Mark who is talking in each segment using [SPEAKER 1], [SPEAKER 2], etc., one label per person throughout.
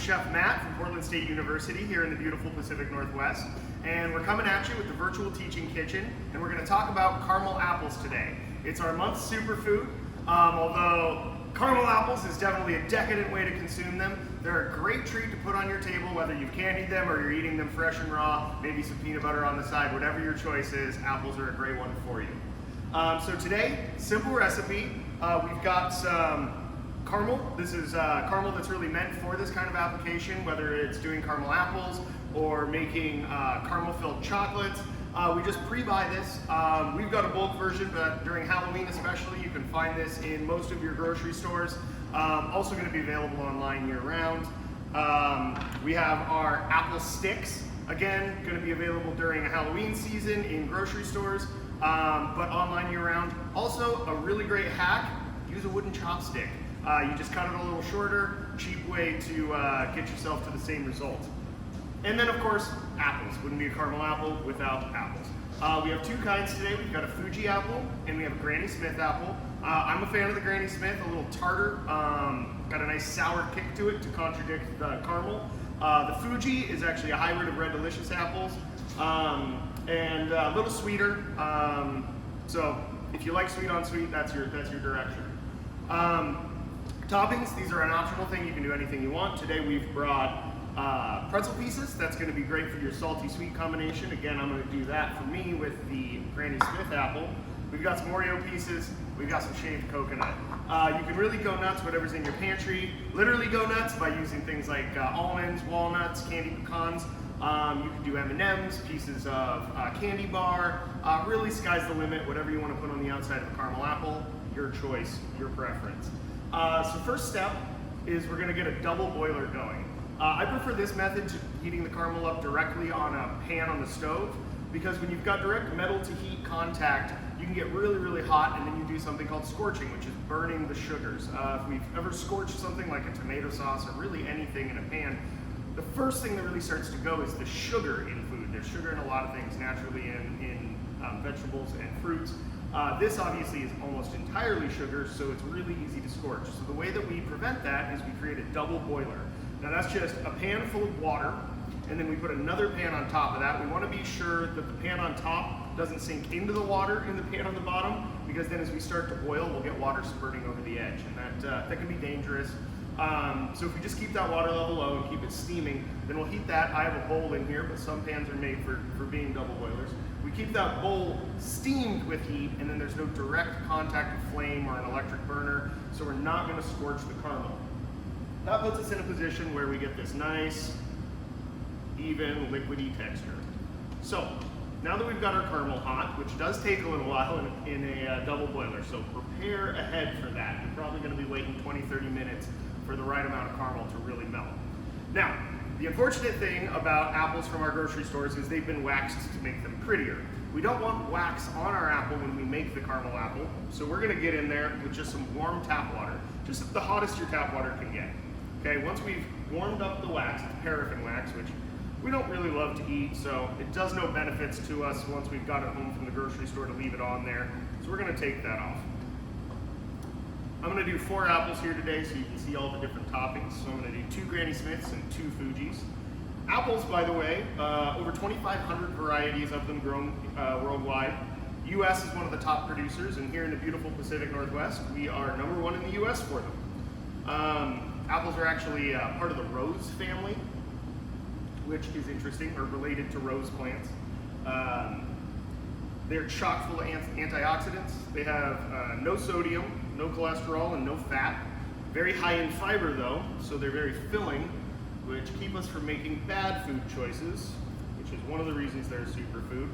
[SPEAKER 1] Chef Matt from Portland State University here in the beautiful Pacific Northwest, and we're coming at you with the virtual teaching kitchen, and we're going to talk about caramel apples today. It's our month's superfood, although caramel apples is definitely a decadent way to consume them. They're a great treat to put on your table, whether you've candied them or you're eating them fresh and raw, maybe some peanut butter on the side, whatever your choice is, apples are a great one for you. So today, simple recipe, we've got some caramel. This is caramel that's really meant for this kind of application, whether it's doing caramel apples or making caramel-filled chocolates. We just pre-buy this. We've got a bulk version, but during Halloween especially, you can find this in most of your grocery stores. Also going to be available online year-round. We have our apple sticks. Again, going to be available during a Halloween season in grocery stores, but online year-round. Also, a really great hack, use a wooden chopstick. You just cut it a little shorter, cheap way to get yourself to the same result. And then of course, apples. Wouldn't be a caramel apple without apples. We have two kinds today. We've got a Fuji apple and we have a Granny Smith apple. I'm a fan of the Granny Smith, a little tartar, got a nice sour kick to it to contradict the caramel. The Fuji is actually a hybrid of Red Delicious apples and a little sweeter. So if you like sweet on sweet, that's your direction. Toppings, these are an optional thing. You can do anything you want. Today we've brought pretzel pieces. That's going to be great for your salty sweet combination. Again, I'm going to do that for me with the Granny Smith apple. We've got some Oreo pieces. We've got some shaved coconut. You can really go nuts, whatever's in your pantry. Literally go nuts by using things like almonds, walnuts, candy pecans. You can do M&Ms, pieces of candy bar. Really, sky's the limit. Whatever you want to put on the outside of a caramel apple, your choice, your preference. So first step is we're going to get a double boiler going. I prefer this method to heating the caramel up directly on a pan on the stove, because when you've got direct metal to heat contact, you can get really, really hot, and then you do something called scorching, which is burning the sugars. If we've ever scorched something like a tomato sauce or really anything in a pan, the first thing that really starts to go is the sugar in food. There's sugar in a lot of things, naturally in vegetables and fruits. This obviously is almost entirely sugar, so it's really easy to scorch. So the way that we prevent that is we create a double boiler. Now that's just a pan full of water, and then we put another pan on top of that. We want to be sure that the pan on top doesn't sink into the water in the pan on the bottom, because then as we start to boil, we'll get water spurting over the edge, and that can be dangerous. So if we just keep that water level low and keep it steaming, then we'll heat that. I have a bowl in here, but some pans are made for being double boilers. We keep that bowl steamed with heat, and then there's no direct contact with flame or an electric burner, so we're not going to scorch the caramel. That puts us in a position where we get this nice, even, liquidy texture. So now that we've got our caramel hot, which does take a little while in a double boiler, so prepare ahead for that. You're probably going to be waiting 20-30 minutes for the right amount of caramel to really melt. Now, the unfortunate thing about apples from our grocery stores is they've been waxed to make them prettier. We don't want wax on our apple when we make the caramel apple, so we're going to get in there with just some warm tap water, just the hottest your tap water can get. Okay, once we've warmed up the wax, it's paraffin wax, which we don't really love to eat, so it does no benefits to us once we've got it home from the grocery store to leave it on there. So we're going to take that off. I'm going to do 4 apples here today so you can see all the different toppings. So I'm going to do 2 Granny Smiths and 2 Fujis. Apples, by the way, over 2,500 varieties of them grown worldwide. U.S. is one of the top producers, and here in the beautiful Pacific Northwest, we are #1 in the U.S. for them. Apples are actually part of the rose family, which is interesting, or related to rose plants. They're chock full of antioxidants. They have no sodium, no cholesterol, and no fat. Very high in fiber though, so they're very filling, which keep us from making bad food choices, which is one of the reasons they're a superfood.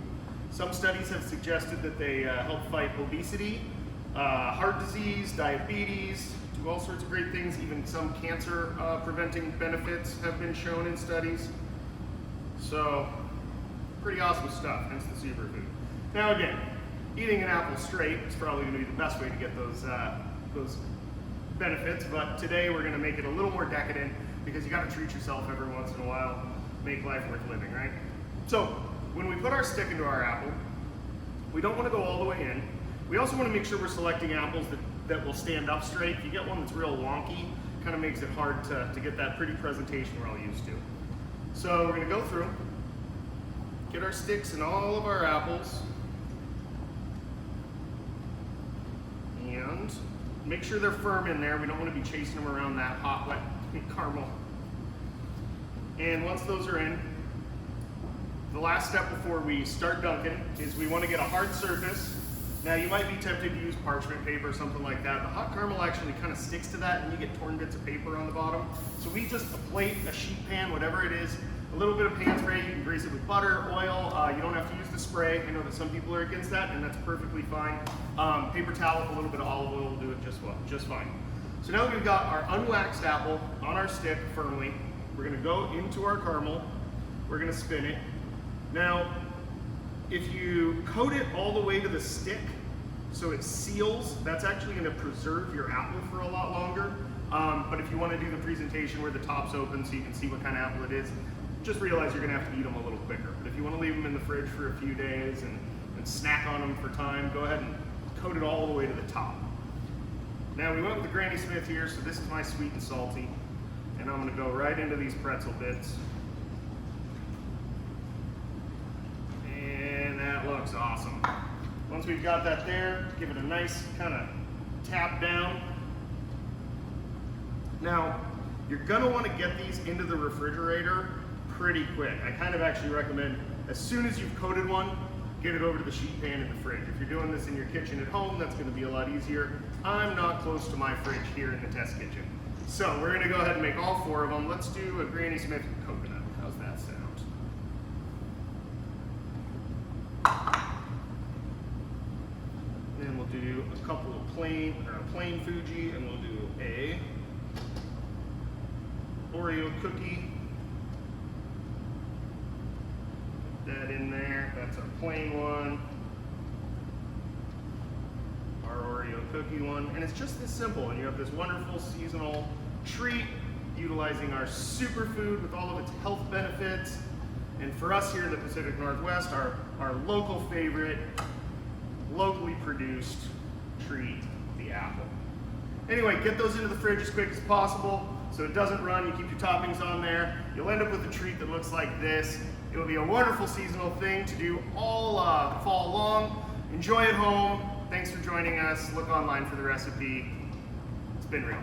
[SPEAKER 1] Some studies have suggested that they help fight obesity, heart disease, diabetes, do all sorts of great things. Even some cancer preventing benefits have been shown in studies. So, pretty awesome stuff, hence the superfood. Now again, eating an apple straight is probably going to be the best way to get those benefits, but today we're going to make it a little more decadent, because you got to treat yourself every once in a while, make life worth living, right? So, when we put our stick into our apple, we don't want to go all the way in. We also want to make sure we're selecting apples that will stand up straight. If you get one that's real wonky, kind of makes it hard to get that pretty presentation we're all used to. So we're gonna go through, get our sticks and all of our apples, and make sure they're firm in there. We don't want to be chasing them around that hot, wet caramel. And once those are in, the last step before we start dunking is we want to get a hard surface. Now you might be tempted to use parchment paper or something like that. The hot caramel actually kind of sticks to that and you get torn bits of paper on the bottom. So we just, a plate, a sheet pan, whatever it is, a little bit of pan spray. You can grease it with butter, oil. You don't have to use the spray. I know that some people are against that, and that's perfectly fine. Paper towel with a little bit of olive oil will do it just fine. So now that we've got our unwaxed apple on our stick firmly, we're gonna go into our caramel. We're gonna spin it. Now, if you coat it all the way to the stick so it seals, that's actually gonna preserve your apple for a lot longer. But if you wanna do the presentation where the top's open so you can see what kind of apple it is, just realize you're gonna have to eat them a little quicker. But if you wanna leave them in the fridge for a few days and snack on them for time, go ahead and coat it all the way to the top. Now we went with the Granny Smith here, so this is my sweet and salty. And I'm gonna go right into these pretzel bits. And that looks awesome. Once we've got that there, give it a nice kind of tap down. Now, you're gonna wanna get these into the refrigerator pretty quick. I kind of actually recommend as soon as you've coated one, get it over to the sheet pan in the fridge. If you're doing this in your kitchen at home, that's gonna be a lot easier. I'm not close to my fridge here in the test kitchen. So we're gonna go ahead and make all 4 of them. Let's do a Granny Smith coconut. How's that sound? Then we'll do a couple of plain Fuji, and we'll do a Oreo cookie. Put that in there. That's our plain one. Our Oreo cookie one. And it's just this simple. And you have this wonderful seasonal treat utilizing our superfood with all of its health benefits. And for us here in the Pacific Northwest, our local favorite, locally produced treat, the apple. Anyway, get those into the fridge as quick as possible so it doesn't run. You keep your toppings on there. You'll end up with a treat that looks like this. It'll be a wonderful seasonal thing to do all fall long. Enjoy at home. Thanks for joining us. Look online for the recipe. It's been real.